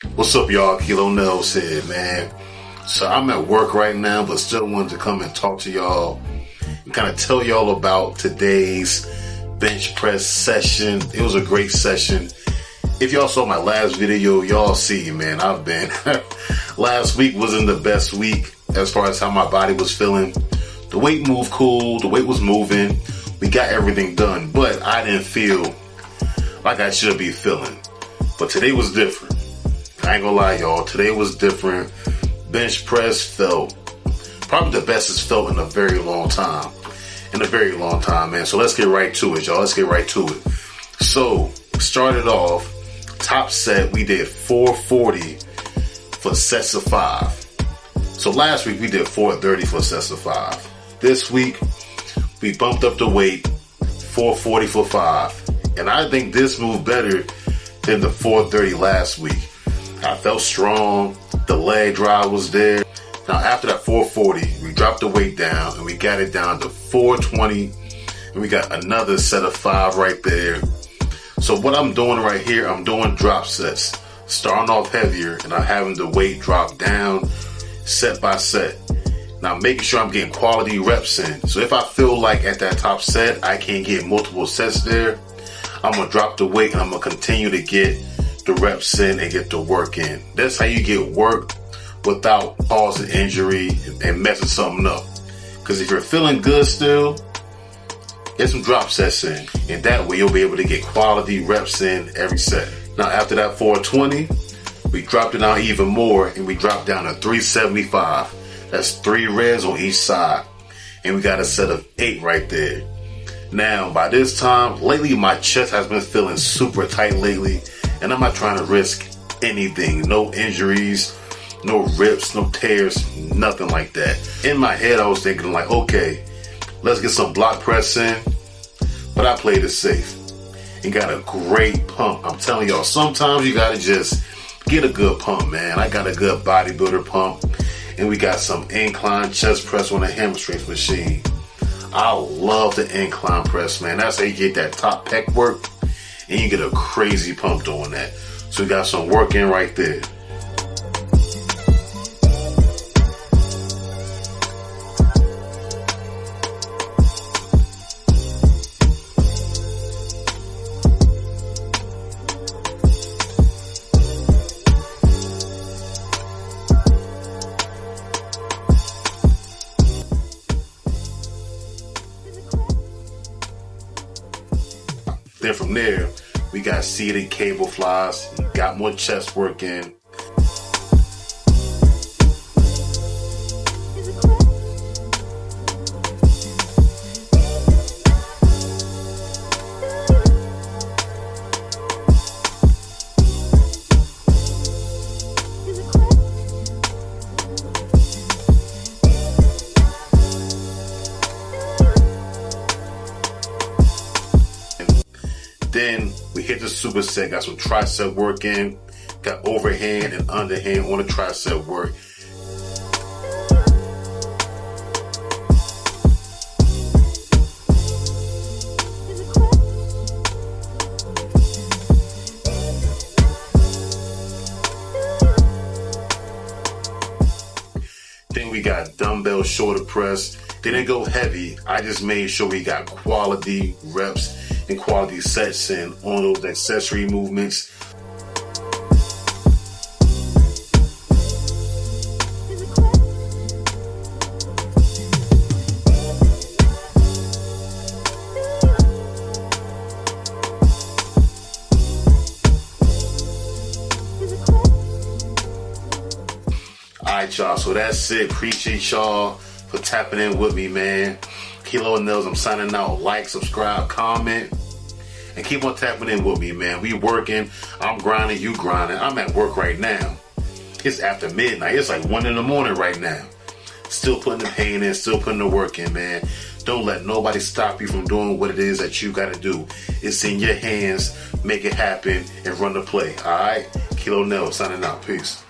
What's up, y'all? Kilo Nels here, man. So I'm at work right now, but still wanted to come and talk to y'all and kind of tell y'all about today's bench press session. It was a great session. If y'all saw my last video, y'all see, man, I've been last week wasn't the best week as far as how my body was feeling. The weight moved cool, the weight was moving, we got everything done, but I didn't feel like I should be feeling. But today was different. I ain't gonna lie, y'all, today was different. Bench press felt probably the best it's felt in a very long time. Man. So let's get right to it, y'all. Let's get right to it. So, started off, top set, we did 440 for sets of 5. So last week we did 430 for sets of 5. This week, we bumped up the weight, 440 for 5. And I think this moved better than the 430 last week. I felt strong, the leg drive was there. Now after that 440, we dropped the weight down and we got it down to 420, and we got another set of 5 right there. So what I'm doing right here, I'm doing drop sets, starting off heavier, and I'm having the weight drop down set by set. Now making sure I'm getting quality reps in. So if I feel like at that top set, I can't get multiple sets there, I'm gonna drop the weight and I'm gonna continue to get the reps in and get the work in. That's how you get work without causing injury and messing something up. Because if you're feeling good still, get some drop sets in, and that way you'll be able to get quality reps in every set. Now after that 420, we dropped it down even more, and we dropped down to 375. That's 3 reds on each side, and we got a set of 8 right there. Now by this time, lately my chest has been feeling super tight lately, and I'm not trying to risk anything. No injuries, no rips, no tears, nothing like that. In my head I was thinking like, okay, let's get some block press in, but I played it safe and got a great pump. I'm telling y'all, sometimes you gotta just get a good pump, man. I got a good bodybuilder pump, and we got some incline chest press on the hamstring machine. I love the incline press, man. That's how you get that top pec work, and you get a crazy pump doing that. So we got some work in right there. Then from there, we got seated cable flies, got more chest work in. Then we hit the superset, got some tricep work in, got overhand and underhand on the tricep work. Then we got dumbbell shoulder press. Didn't go heavy, I just made sure we got quality reps and quality sets in on those accessory movements. Alright, y'all, so that's it. Appreciate y'all for tapping in with me, man. Kilo Nels, I'm signing out. Like, subscribe, comment, and keep on tapping in with me, man. We working. I'm grinding, you grinding. I'm at work right now. It's after midnight. It's like 1 in the morning right now. Still putting the pain in, still putting the work in, man. Don't let nobody stop you from doing what it is that you got to do. It's in your hands. Make it happen and run the play. All right? Kilo Nels signing out. Peace.